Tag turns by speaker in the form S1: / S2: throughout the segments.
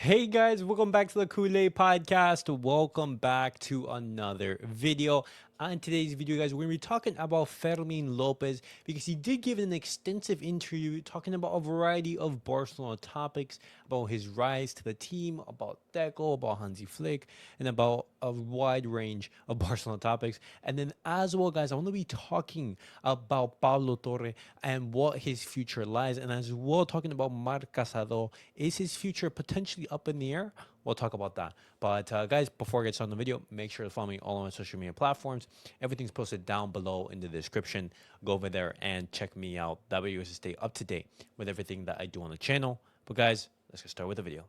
S1: Hey guys, welcome back to the Kool-Aid Podcast. Welcome back to another video. On today's video, guys, we're going to be talking about Fermín López because he did give an extensive interview talking about a variety of Barcelona topics, about his rise to the team, about Deco, about Hansi Flick, and about a wide range of Barcelona topics. And then as well, guys, I want to be talking about Pablo Torre and what his future lies, and as well talking about Marc Casadó. Is his future potentially up in the air? We'll talk about that. But guys, before I get started on the video, make sure to follow me all on my social media platforms. Everything's posted down below in the description. Go over there and check me out. That way you guys can stay up to date with everything that I do on the channel. But guys, let's get started with the video.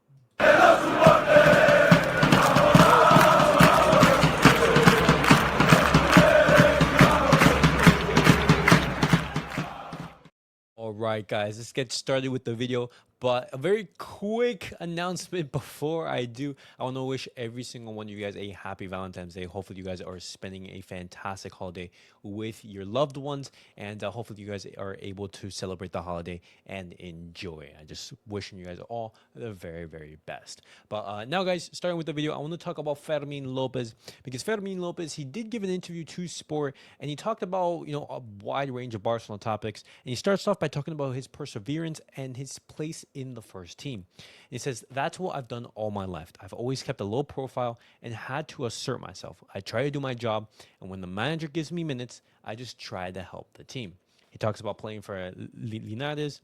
S1: All right, guys, let's get started with the video. But a very quick announcement before I do. I want to wish every single one of you guys a happy Valentine's Day. Hopefully, you guys are spending a fantastic holiday with your loved ones. And hopefully, you guys are able to celebrate the holiday and enjoy. I just wishing you guys all the very, very best. But now, guys, starting with the video, I want to talk about Fermín López. Because Fermín López, he did give an interview to Sport. And he talked about, a wide range of Barcelona topics. And he starts off by talking about his perseverance and his place in the first team. He says, "That's what I've done all my life. I've always kept a low profile and had to assert myself. I try to do my job, and when the manager gives me minutes, I just try to help the team." He talks about playing for Linares,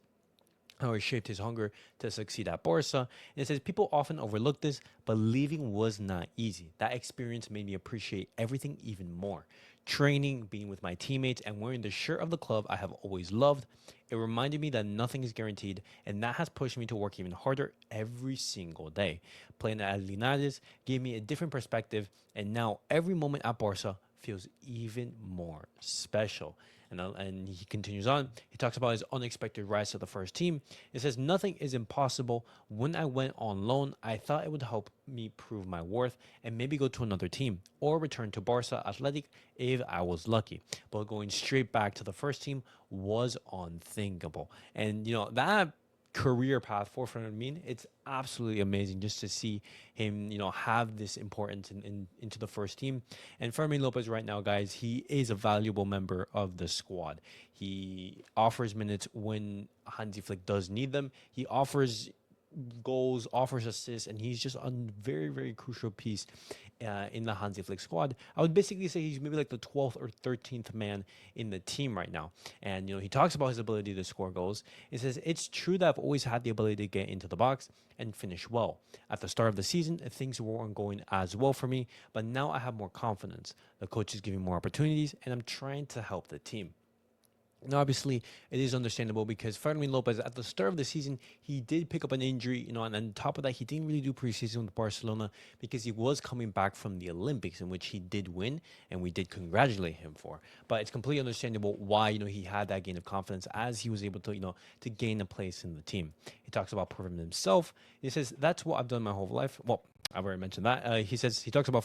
S1: how he shaped his hunger to succeed at Barça. And it says, "People often overlook this, but leaving was not easy. That experience made me appreciate everything even more. Training, being with my teammates, and wearing the shirt of the club I have always loved. It reminded me that nothing is guaranteed, and that has pushed me to work even harder every single day. Playing at Linares gave me a different perspective, and now every moment at Barça feels even more special." And he continues on. He talks about his unexpected rise to the first team. It says, "Nothing is impossible. When I went on loan, I thought it would help me prove my worth and maybe go to another team or return to Barça Athletic if I was lucky. But going straight back to the first team was unthinkable." And, that career path for Fermin, it's absolutely amazing just to see him, have this importance into the first team. And Fermin Lopez right now, guys, he is a valuable member of the squad. He offers minutes when Hansi Flick does need them. He offers goals, offers assists, and he's just a very, very crucial piece in the Hansi Flick squad. I would basically say he's maybe like the 12th or 13th man in the team right now. And, he talks about his ability to score goals. He says, "It's true that I've always had the ability to get into the box and finish well. At the start of the season, things weren't going as well for me, but now I have more confidence. The coach is giving more opportunities, and I'm trying to help the team." And obviously, it is understandable because Fermín López, at the start of the season, he did pick up an injury, and on top of that, he didn't really do preseason with Barcelona because he was coming back from the Olympics, in which he did win, and we did congratulate him for. But it's completely understandable why, he had that gain of confidence as he was able to, to gain a place in the team. He talks about proving himself. He says, "That's what I've done my whole life." Well, I've already mentioned that. He talks about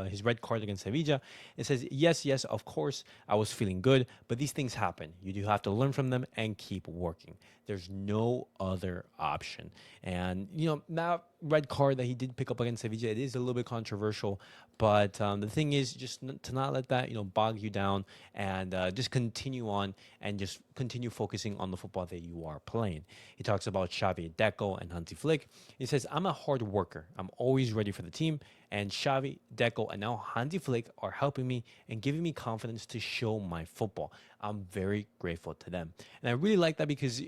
S1: his red card against Sevilla. It says, yes, of course, I was feeling good, but these things happen. You do have to learn from them and keep working. There's no other option. And, that red card that he did pick up against Sevilla, it is a little bit controversial. But the thing is just to not let that, bog you down and just continue on and just continue focusing on the football that you are playing. He talks about Xavi, Deco, and Hansi Flick. He says, "I'm a hard worker. I'm always ready for the team. And Xavi, Deco, and now Hansi Flick are helping me and giving me confidence to show my football. I'm very grateful to them." And I really like that because,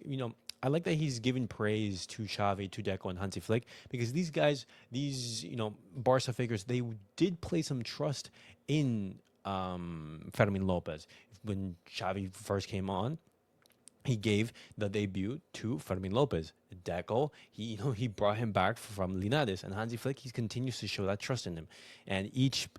S1: I like that he's giving praise to Xavi, to Deco, and Hansi Flick because these guys, Barca figures, they did place some trust in Fermín López. When Xavi first came on, he gave the debut to Fermín López. Deco, he brought him back from Linares, and Hansi Flick, he continues to show that trust in him. And each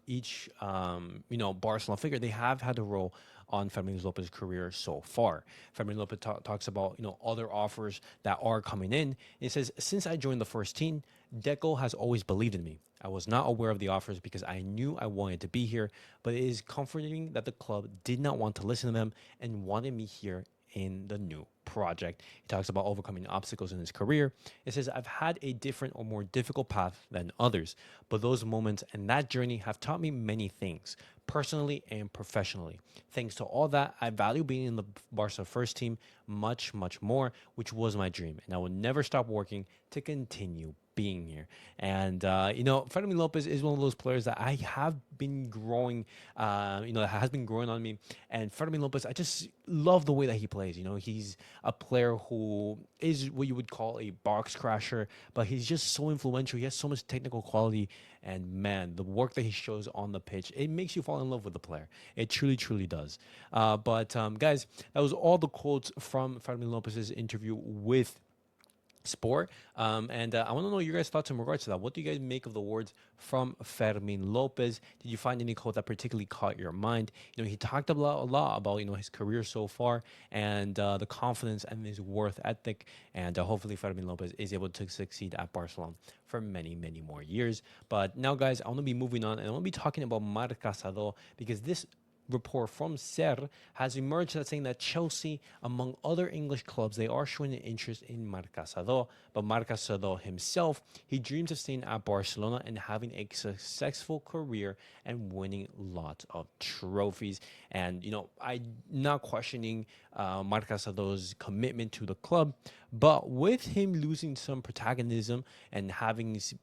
S1: Barcelona figure, they have had a role on Fermín López's career so far. Fermín López talks about other offers that are coming in. It says, "Since I joined the first team, Deco has always believed in me. I was not aware of the offers because I knew I wanted to be here, but it is comforting that the club did not want to listen to them and wanted me here in the new project. He talks about overcoming obstacles in his career. It says, I've had a different or more difficult path than others, but those moments and that journey have taught me many things, personally and professionally. Thanks to all that, I value being in the Barca first team much, much more, which was my dream. And I will never stop working to continue being here. And, Fermín López is one of those players that I have been growing, that has been growing on me. And Fermín López, I just love the way that he plays. He's a player who is what you would call a box crasher, but he's just so influential. He has so much technical quality. And man, the work that he shows on the pitch, it makes you fall in love with the player. It truly, truly does. But guys, that was all the quotes from Fermín López's interview with Sport. And I want to know your guys' thoughts in regards to that. What do you guys make of the words from Fermín López? Did you find any quote that particularly caught your mind? He talked a lot about his career so far and the confidence and his worth ethic. And hopefully Fermín López is able to succeed at Barcelona for many, many more years. But now, guys, I want to be moving on, and I want to be talking about Marc Casadó, because this report from SER has emerged that's saying that Chelsea, among other English clubs, they are showing an interest in Marc Casadó. But Marc Casadó himself, he dreams of staying at Barcelona and having a successful career and winning lots of trophies. And, I'm not questioning Marc Casadó's commitment to the club, but with him losing some protagonism and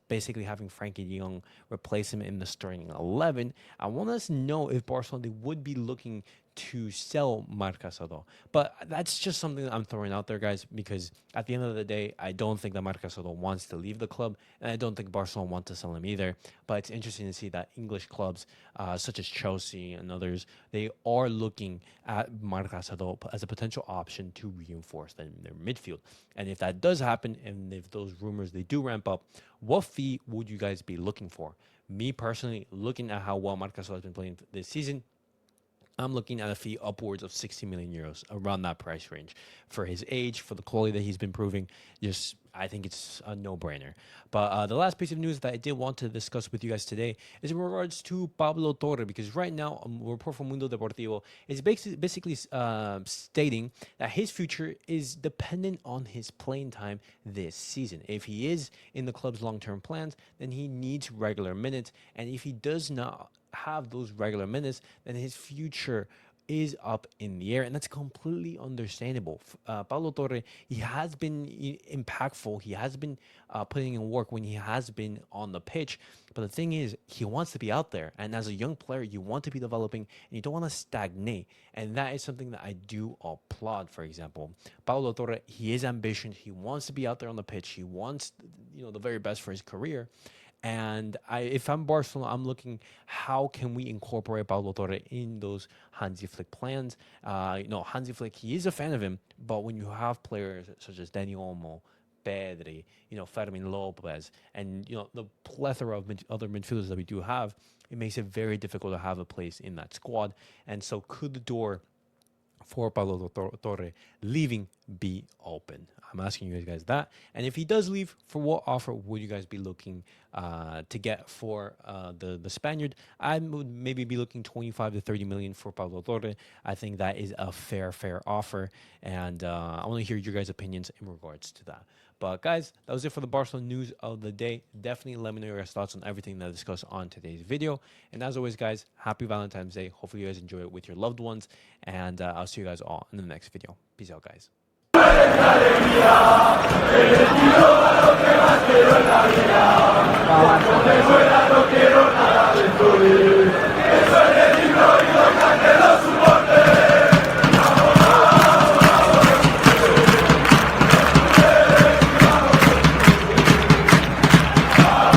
S1: basically having Frankie de Jong replace him in the starting 11, I want us to know if Barcelona would be looking to sell Marc Casadó. But that's just something that I'm throwing out there, guys, because at the end of the day, I don't think that Marc Casadó wants to leave the club, and I don't think Barcelona wants to sell him either. But it's interesting to see that English clubs such as Chelsea and others, they are looking at Marc Casadó as a potential option to reinforce their midfield. And if that does happen, and if those rumors, they do ramp up, what fee would you guys be looking for? Me personally, looking at how well Marc Casadó has been playing this season, I'm looking at a fee upwards of 60 million euros, around that price range. For his age, for the quality that he's been proving, I think it's a no-brainer. But the last piece of news that I did want to discuss with you guys today is in regards to Pablo Torre, because right now a report from Mundo Deportivo is basically stating that his future is dependent on his playing time this season. If he is in the club's long-term plans, then he needs regular minutes, and if he does not have those regular minutes, then his future is up in the air, and that's completely understandable. Pablo Torre, he has been impactful. He has been putting in work when he has been on the pitch. But the thing is, he wants to be out there. And as a young player, you want to be developing, and you don't want to stagnate. And that is something that I do applaud, for example. Pablo Torre, he is ambitious. He wants to be out there on the pitch. He wants, the very best for his career. And if I'm Barcelona, I'm looking, how can we incorporate Pablo Torre in those Hansi Flick plans? Hansi Flick, he is a fan of him, but when you have players such as Dani Olmo, Pedri, Fermín López, and, the plethora of other midfielders that we do have, it makes it very difficult to have a place in that squad. And so could the door for Pablo Torre leaving be open? I'm asking you guys that. And if he does leave, for what offer would you guys be looking to get for the Spaniard? I would maybe be looking 25 to 30 million for Pablo Torre. I think that is a fair offer. And I want to hear your guys' opinions in regards to that. But guys, that was it for the Barcelona news of the day. Definitely let me know your guys' thoughts on everything that I discussed on today's video. And as always, guys, happy Valentine's Day. Hopefully you guys enjoy it with your loved ones. And I'll see you guys all in the next video. Peace out, guys.